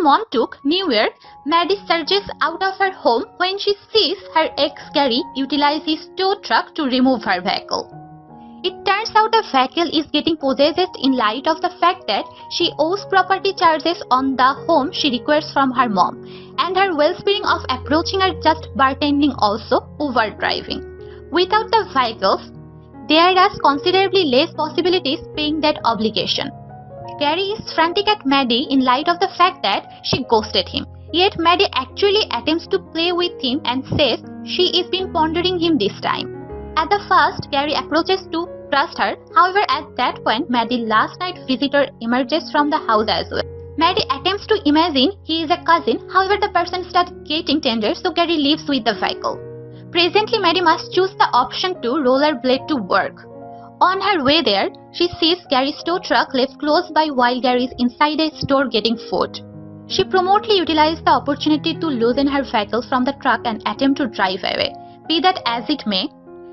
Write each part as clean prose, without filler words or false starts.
Montauk, New York, Maddie surges out of her home when she sees her ex Gary utilize his tow truck to remove her vehicle. It turns out the vehicle is getting possessed in light of the fact that she owes property charges on the home she requires from her mom, and her well-spring of approaching her just bartending also overdriving. Without the vehicles, there are considerably less possibilities paying that obligation. Gary is frantic at Maddie in light of the fact that she ghosted him. Yet Maddie actually attempts to play with him and says she is been pondering him this time. At the first, Gary approaches to trust her. However, at that point, Maddie's last night visitor emerges from the house as well. Maddie attempts to imagine he is a cousin. However, the person starts getting tender, so Gary leaves with the vehicle. Presently, Maddie must choose the option to rollerblade to work. On her way there, she sees Gary's tow truck left close by while Gary is inside a store getting food. She promptly utilizes the opportunity to loosen her vehicle from the truck and attempt to drive away. Be that as it may,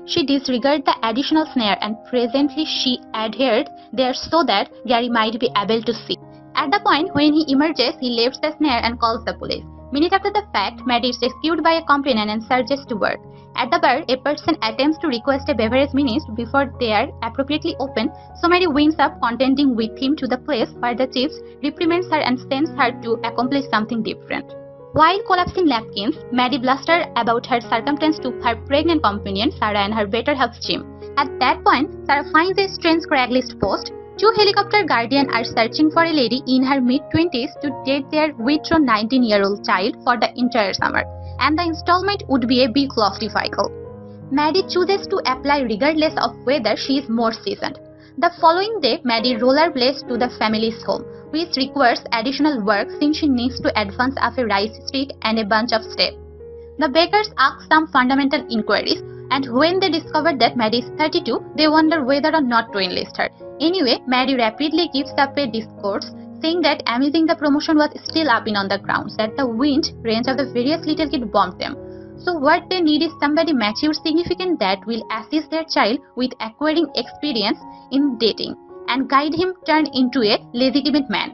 she disregarded the additional snare and presently she adhered there so that Gary might be able to see. At the point when he emerges, he lifts the snare and calls the police. Minutes after the fact, Maddie is rescued by a complainant and surges to work. At the bar, a person attempts to request a beverage minutes before they are appropriately opened, so Maddie winds up contending with him to the place where the chief reprimands her and sends her to accomplish something different. While collapsing napkins, Maddie blusters about her circumstance to her pregnant companion Sarah and her better half Jim. At that point, Sarah finds a strange Craigslist post. Two helicopter guardians are searching for a lady in her mid-20s to date their withdrawn 19-year-old child for the entire summer, and the installment would be a big lofty vehicle. Maddie chooses to apply regardless of whether she is more seasoned. The following day, Maddie rollerblades to the family's home, which requires additional work since she needs to advance up a rice street and a bunch of steps. The bakers ask some fundamental inquiries, and when they discover that Maddie is 32, they wonder whether or not to enlist her. Anyway, Maddie rapidly gives up a discourse, saying that amazing the promotion was still up in on the grounds, that the wind range of the various little kid bombed them. So what they need is somebody mature significant that will assist their child with acquiring experience in dating and guide him turn into a legitimate man.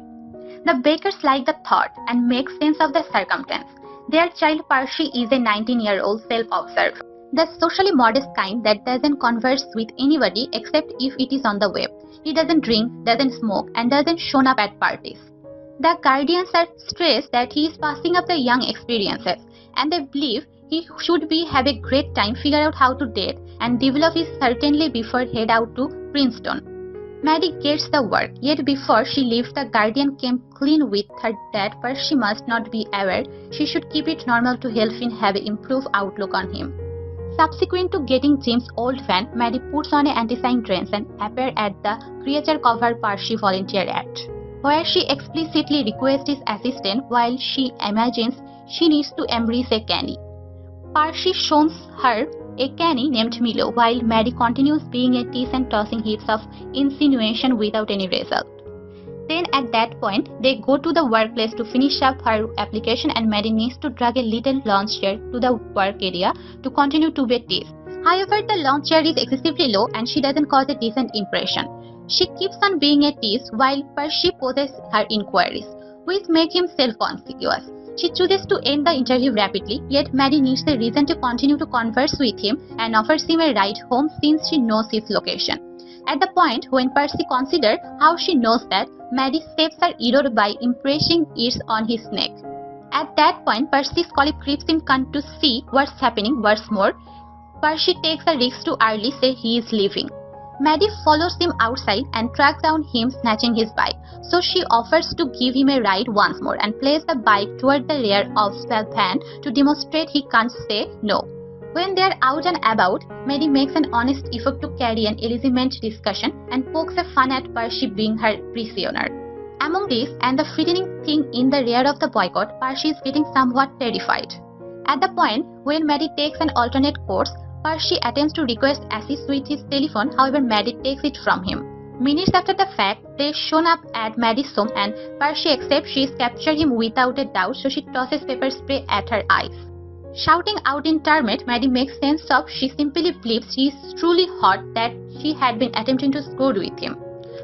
The bakers like the thought and make sense of the circumstance. Their child Percy is a 19-year-old self-observed, the socially modest kind that doesn't converse with anybody except if it is on the web. He doesn't drink, doesn't smoke, and doesn't show up at parties. The guardians are stressed that he is passing up the young experiences, and they believe he should have a great time, figure out how to date, and develop his certainly before head out to Princeton. Maddie gets the work, yet before she leaves, the guardian came clean with her that Percy must not be aware. She should keep it normal to help him have an improved outlook on him. Subsequent to getting Jim's old van, Maddie puts on an anti-sign dress and appears at the creature cover Percy volunteered at, where she explicitly requests his assistance while she imagines she needs to embrace a canny. Percy shows her a canny named Milo, while Maddie continues being a tease and tossing heaps of insinuation without any result. Then at that point, they go to the workplace to finish up her application, and Maddie needs to drag a little launch chair to the work area to continue to be teased. However, the launch chair is excessively low and she doesn't cause a decent impression. She keeps on being a tease while Percy poses her inquiries, which make him self-conspicuous. She chooses to end the interview rapidly, yet Maddie needs a reason to continue to converse with him and offers him a ride home since she knows his location. At the point when Percy considers how she knows that, Maddie's steps are eroded by impressing ears on his neck. At that point, Percy's colleague creeps in to see what's happening. What's more, Percy takes a risk to early say he is leaving. Maddie follows him outside and tracks down him snatching his bike, so she offers to give him a ride once more and places the bike toward the rear of the van to demonstrate he can't say no. When they are out and about, Maddie makes an honest effort to carry an legitimate discussion and pokes a fun at Percy being her prisoner. Among these and the frightening thing in the rear of the boycott, Percy is getting somewhat terrified. At the point when Maddie takes an alternate course, Percy attempts to request assist with his telephone, however Maddie takes it from him. Minutes after the fact, they shown up at Maddie's home and Percy accepts she's captured him without a doubt, so she tosses pepper spray at her eyes. Shouting out in torment, Maddie makes sense of she simply believes he is truly hot that she had been attempting to score with him.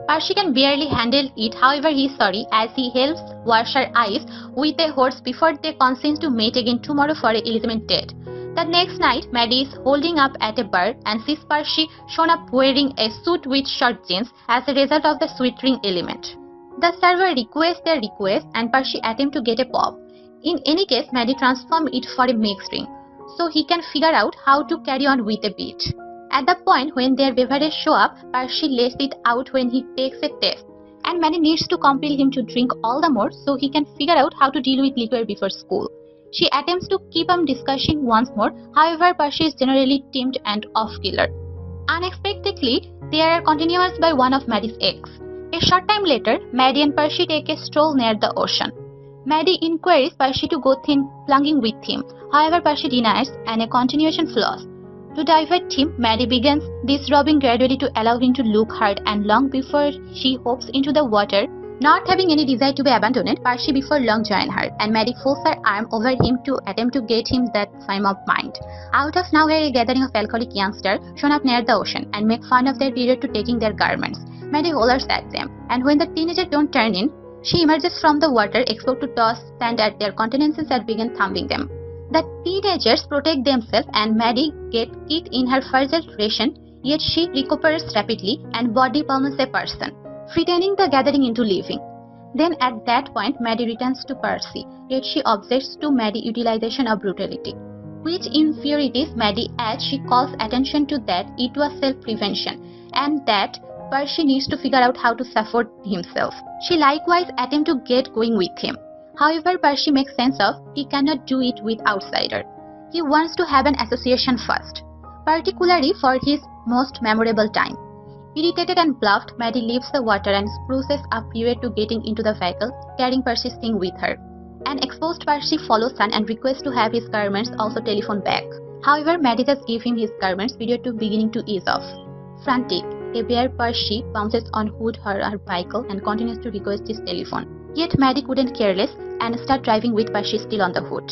Percy can barely handle it, however he is sorry as he helps wash her eyes with a hose before they consent to meet again tomorrow for a illegitimate date. The next night, Maddie is holding up at a bar and sees Percy shown up wearing a suit with short jeans as a result of the sweet ring element. The server requests their request and Percy attempts to get a pop. In any case, Maddie transforms it for a mixed drink, so he can figure out how to carry on with a beat. At the point when their beverages show up, Percy lets it out when he takes a taste, and Maddie needs to compel him to drink all the more so he can figure out how to deal with liquor before school. She attempts to keep him discussing once more, however Percy is generally timid and off-killer. Unexpectedly, they are continued by one of Maddie's eggs. A short time later, Maddie and Percy take a stroll near the ocean. Maddie inquires Percy to go plunging with him, however Percy denies and a continuation flows. To divert him, Maddie begins disrobing gradually to allow him to look hard and long before she hops into the water. Not having any desire to be abandoned, Percy before long joins her, and Maddie folds her arm over him to attempt to get him that frame of mind. Out of nowhere, a gathering of alcoholic youngsters shown up near the ocean and make fun of their period to taking their garments. Maddie hollers at them, and when the teenagers don't turn in, she emerges from the water, exposed to toss sand at their countenances and begin thumping them. The teenagers protect themselves and Maddie gets kicked in her fragile ration, yet she recuperates rapidly and body palms a person, frightening the gathering into leaving. Then at that point, Maddie returns to Percy, yet she objects to Maddie's utilization of brutality, which infuriates Maddie as she calls attention to that it was self-prevention and that Percy needs to figure out how to support himself. She likewise attempts to get going with him. However, Percy makes sense of he cannot do it with outsider. He wants to have an association first, particularly for his most memorable time. Irritated and bluffed, Maddie leaves the water and spruces up prior to getting into the vehicle, carrying Percy's thing with her. An exposed Percy follows on and requests to have his garments also telephoned back. However, Maddie just gives him his garments prior to beginning to ease off. Frantic, a bare Percy bounces on hood her vehicle and continues to request his telephone. Yet Maddie couldn't care less and start driving with Percy still on the hood.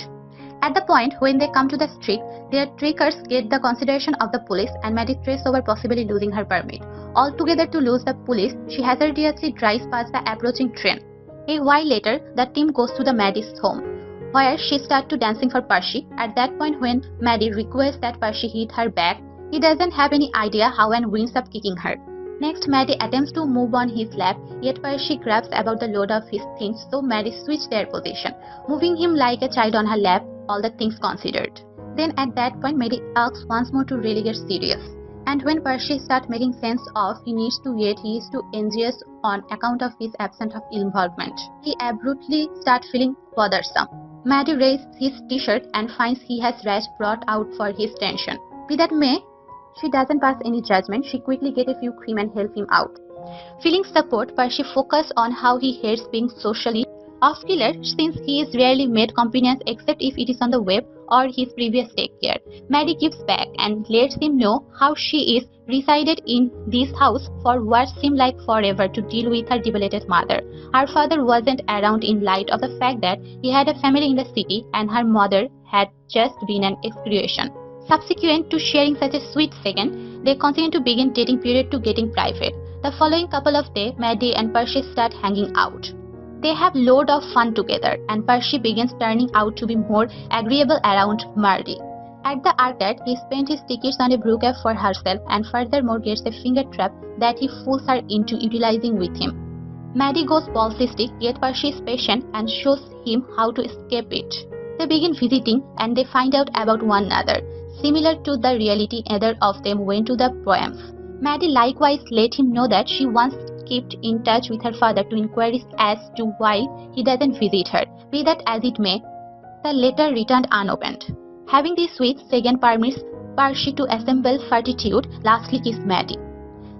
At the point when they come to the street, their trickers get the consideration of the police and Maddie stresses over possibly losing her permit. Altogether to lose the police, she hazardously drives past the approaching train. A while later, the team goes to the Maddie's home, where she starts to dancing for Percy. At that point when Maddie requests that Percy hit her back, he doesn't have any idea how and winds up kicking her. Next, Maddie attempts to move on his lap, yet Percy grabs about the load of his things, so Maddie switches their position, moving him like a child on her lap, all the things considered. Then at that point, Maddie asks once more to really get serious. And when Percy starts making sense of he needs to yet he is too anxious on account of his absence of involvement, he abruptly starts feeling bothersome. Maddie raises his t-shirt and finds he has rash brought out for his tension. Be that may, she doesn't pass any judgment. She quickly gets a few cream and helps him out. Feeling support, Percy focuses on how he hates being socially off-killer since he is rarely made companions except if it is on the web or his previous daycare. Maddie gives back and lets him know how she is resided in this house for what seemed like forever to deal with her debilitated mother. Her father wasn't around in light of the fact that he had a family in the city and her mother had just been an excruciation. Subsequent to sharing such a sweet second, they continue to begin dating period to getting private. The following couple of days, Maddie and Percy start hanging out. They have load of fun together and Percy begins turning out to be more agreeable around Maddie. At the arcade, he spent his tickets on a brew cab for herself and furthermore gets a finger trap that he fools her into utilizing with him. Maddie goes ballistic, yet Percy is patient and shows him how to escape it. They begin visiting and they find out about one another. Similar to the reality, either of them went to the proams. Maddie likewise let him know that she once kept in touch with her father to inquire as to why he doesn't visit her. Be that as it may, the letter returned unopened. Having this sweet second permits Percy to assemble fortitude, lastly kiss Maddie.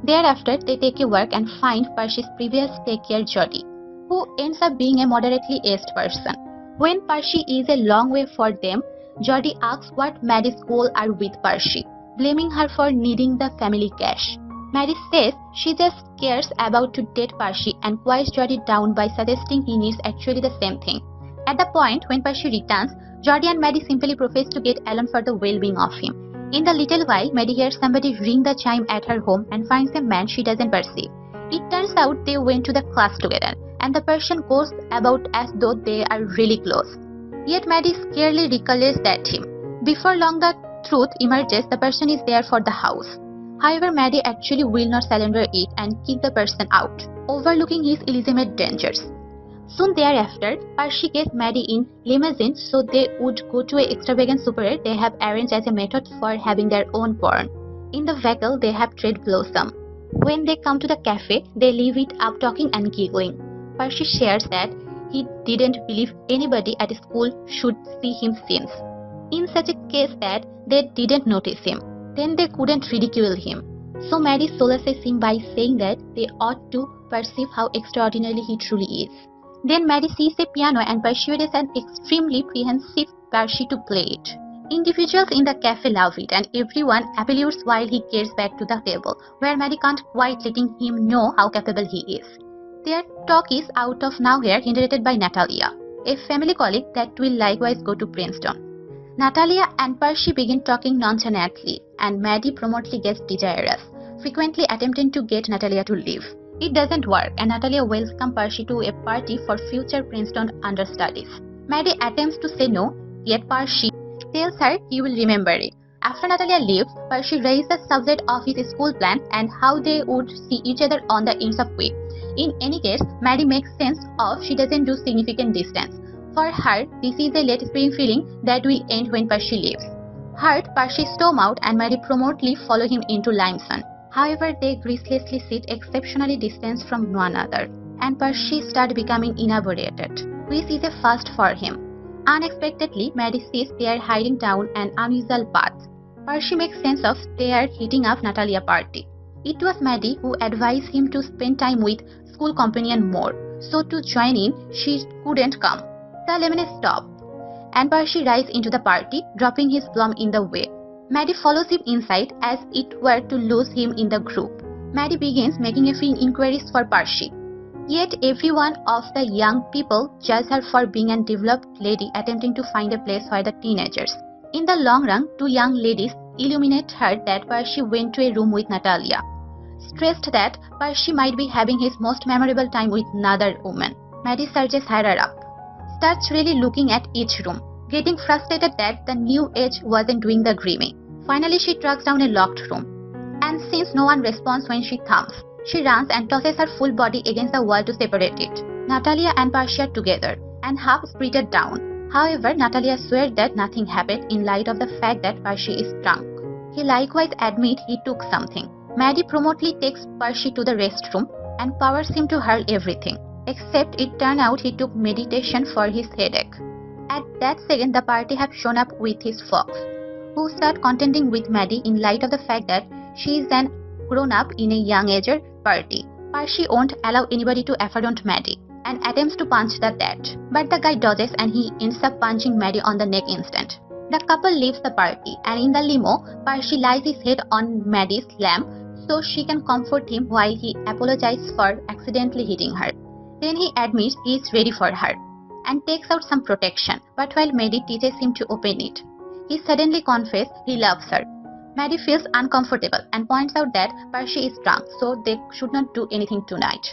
Thereafter, they take a walk and find Percy's previous take-care Jody, who ends up being a moderately aged person. When Percy is a long way for them, Jody asks what Maddie's goals are with Percy, blaming her for needing the family cash. Maddie says she just cares about to date Percy and quiets Jody down by suggesting he needs actually the same thing. At the point when Percy returns, Jody and Maddie simply profess to get along for the well-being of him. In the little while, Maddie hears somebody ring the chime at her home and finds a man she doesn't perceive. It turns out they went to the class together, and the person goes about as though they are really close. Yet Maddie scarcely recollects that him. Before long the truth emerges, the person is there for the house. However, Maddie actually will not surrender it and kick the person out, overlooking his illegitimate dangers. Soon thereafter, Percy gets Maddie in limousine so they would go to an extravagant super they have arranged as a method for having their own porn. In the vehicle, they have trade blossom. When they come to the cafe, they leave it up talking and giggling. Percy shares that he didn't believe anybody at school should see him since. In such a case that they didn't notice him, then they couldn't ridicule him. So Maddie solaces him by saying that they ought to perceive how extraordinary he truly is. Then Maddie sees a piano and persuades an extremely apprehensive Percy to play it. Individuals in the cafe love it and everyone applauds while he gets back to the table, where Maddie can't quite letting him know how capable he is. Their talk is out of nowhere interrupted by Natalia, a family colleague that will likewise go to Princeton. Natalia and Percy begin talking nonchalantly, and Maddie promptly gets desirous, frequently attempting to get Natalia to leave. It doesn't work, and Natalia welcomes Percy to a party for future Princeton understudies. Maddie attempts to say no, yet Percy tells her he will remember it. After Natalia leaves, Percy raises the subject of his school plans and how they would see each other on the ends of week. In any case, Maddie makes sense of she doesn't do significant distance. For her, this is a late spring feeling that will end when Percy leaves. Hurt, Percy storms out and Maddie promptly follow him into limestone. However, they gracelessly sit exceptionally distanced from one another, and Percy starts becoming inebriated, which is a first for him. Unexpectedly, Maddie sees they are hiding down an unusual path. Percy makes sense of their hitting up Natalia party. It was Maddie who advised him to spend time with school companion more, so to join in, she couldn't come. The lemonade stopped, and Percy rides into the party, dropping his plum in the way. Maddie follows him inside as it were to lose him in the group. Maddie begins making a few inquiries for Percy. Yet every one of the young people judge her for being a developed lady attempting to find a place for the teenagers. In the long run, two young ladies illuminate her that Percy went to a room with Natalia, stressed that Percy might be having his most memorable time with another woman. Maddie searches her up, starts really looking at each room, getting frustrated that the new age wasn't doing the grooming. Finally, she tracks down a locked room, and since no one responds when she thumps, she runs and tosses her full body against the wall to separate it. Natalia and Percy are together and half spirited down. However, Natalia swears that nothing happened in light of the fact that Percy is drunk. He likewise admits he took something. Maddie promptly takes Percy to the restroom and powers him to hurl everything, except it turned out he took medication for his headache. At that second, the party have shown up with his folks, who start contending with Maddie in light of the fact that she is an grown-up in a young-ager party. Percy won't allow anybody to affront Maddie and attempts to punch the dad, but the guy dodges and he ends up punching Maddie on the neck instant. The couple leaves the party, and in the limo, Percy lies his head on Maddie's lap so she can comfort him while he apologizes for accidentally hitting her. Then he admits he is ready for her and takes out some protection, but while Maddie teaches him to open it, he suddenly confesses he loves her. Maddie feels uncomfortable and points out that Percy is drunk, so they should not do anything tonight.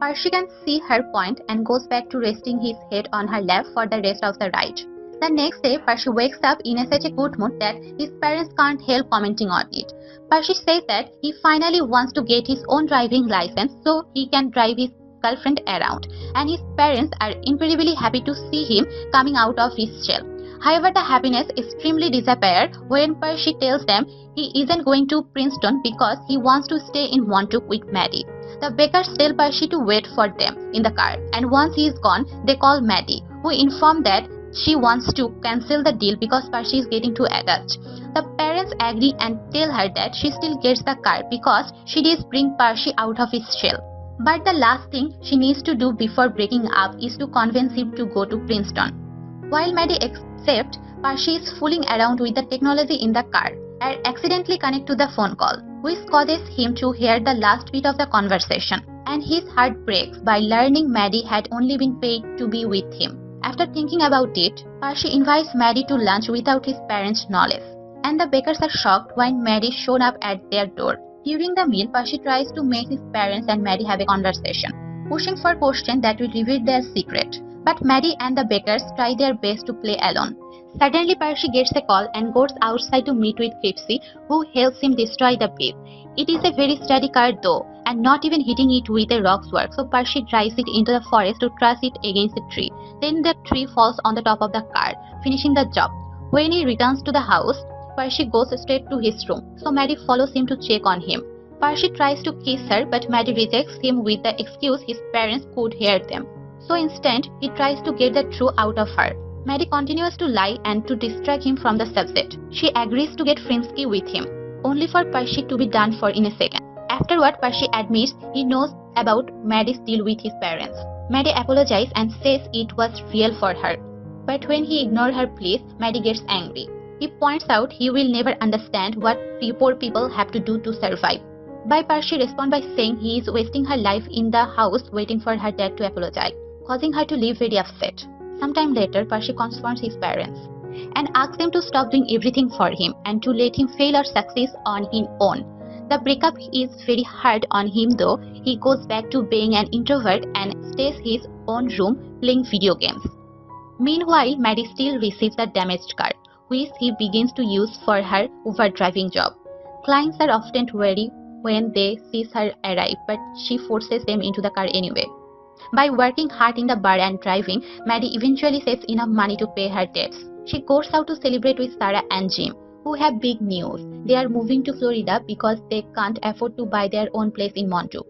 Percy can see her point and goes back to resting his head on her lap for the rest of the ride. The next day, Percy wakes up in such a good mood that his parents can't help commenting on it. Percy says that he finally wants to get his own driving license so he can drive his girlfriend around, and his parents are incredibly happy to see him coming out of his shell. However, the happiness extremely disappears when Percy tells them he isn't going to Princeton because he wants to stay in Montauk with Maddie. The Bakers tell Percy to wait for them in the car, and once he is gone, they call Maddie, who inform that she wants to cancel the deal because Percy is getting too attached. The parents agree and tell her that she still gets the car because she does bring Percy out of his shell. But the last thing she needs to do before breaking up is to convince him to go to Princeton. While Maddie accepts, Percy is fooling around with the technology in the car and accidentally connects to the phone call, which causes him to hear the last bit of the conversation, and his heart breaks by learning Maddie had only been paid to be with him. After thinking about it, Percy invites Maddie to lunch without his parents' knowledge, and the Bakers are shocked when Maddie shows up at their door. During the meal, Percy tries to make his parents and Maddie have a conversation, pushing for questions that will reveal their secret. But Maddie and the bakers try their best to play alone. Suddenly, Percy gets a call and goes outside to meet with Cripsy, who helps him destroy the beef. It is a very steady car though, and not even hitting it with a rock's work, so Percy drives it into the forest to crush it against a tree. Then the tree falls on the top of the car, finishing the job. When he returns to the house, Percy goes straight to his room, so Maddie follows him to check on him. Percy tries to kiss her, but Maddie rejects him with the excuse his parents could hear them. So instead, he tries to get the truth out of her. Maddie continues to lie and to distract him from the subject. She agrees to get frisky with him, only for Percy to be done for in a second. Afterward, Percy admits he knows about Maddie's deal with his parents. Maddie apologizes and says it was real for her. But when he ignores her pleas, Maddie gets angry. He points out he will never understand what poor people have to do to survive. But Percy responds by saying he is wasting her life in the house waiting for her dad to apologize, causing her to leave very upset. Sometime later, Percy confronts his parents and asks them to stop doing everything for him and to let him fail or succeed on his own. The breakup is very hard on him though. He goes back to being an introvert and stays in his own room playing video games. Meanwhile, Maddie still receives a damaged car, which he begins to use for her Uber driving job. Clients are often worried when they see her arrive, but she forces them into the car anyway. By working hard in the bar and driving, Maddie eventually saves enough money to pay her debts. She goes out to celebrate with Sarah and Jim, who have big news. They are moving to Florida because they can't afford to buy their own place in Montauk.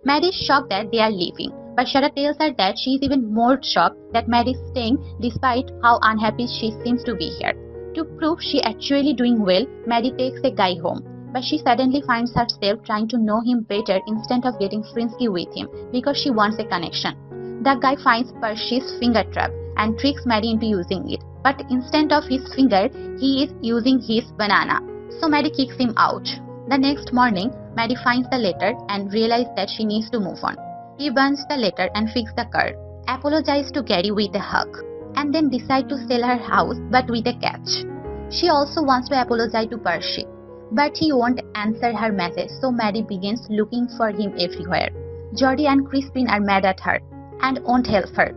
Maddie is shocked that they are leaving, but Sarah tells her that she is even more shocked that Maddie is staying despite how unhappy she seems to be here. To prove she actually doing well, Maddie takes a guy home, but she suddenly finds herself trying to know him better instead of getting frisky with him because she wants a connection. The guy finds Percy's finger trap and tricks Maddie into using it, but instead of his finger, he is using his banana. So Maddie kicks him out. The next morning, Maddie finds the letter and realizes that she needs to move on. He burns the letter and fixes the car, apologizes to Gary with a hug, and then decides to sell her house but with a catch. She also wants to apologize to Percy, but he won't answer her message, so Maddie begins looking for him everywhere. Jody and Crispin are mad at her and won't help her,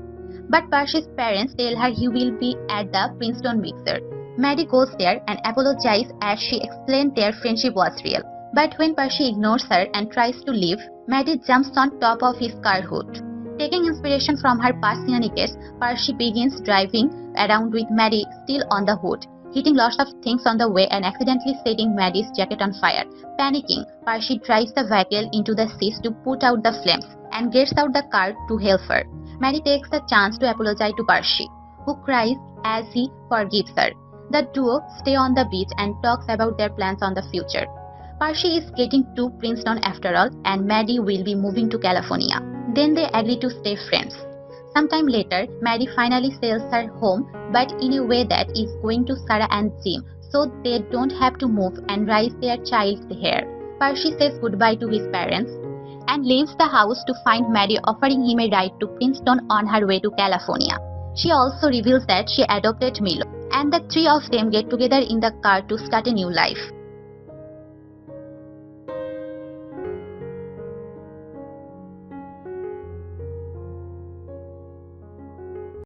but Percy's parents tell her he will be at the Princeton mixer. Maddie goes there and apologizes as she explained their friendship was real. But when Percy ignores her and tries to leave, Maddie jumps on top of his car hood. Taking inspiration from her past shenanigans, Percy begins driving around with Maddie still on the hood, hitting lots of things on the way and accidentally setting Maddie's jacket on fire. Panicking, Percy drives the vehicle into the seas to put out the flames and gets out the car to help her. Maddie takes the chance to apologize to Percy, who cries as he forgives her. The duo stay on the beach and talks about their plans on the future. Percy is getting to Princeton after all, and Maddie will be moving to California. Then they agree to stay friends. Sometime later, Maddie finally sells her home, but in a way that is going to Sarah and Jim, so they don't have to move and raise their child here. Percy says goodbye to his parents and leaves the house to find Maddie offering him a ride to Princeton on her way to California. She also reveals that she adopted Milo, and the three of them get together in the car to start a new life.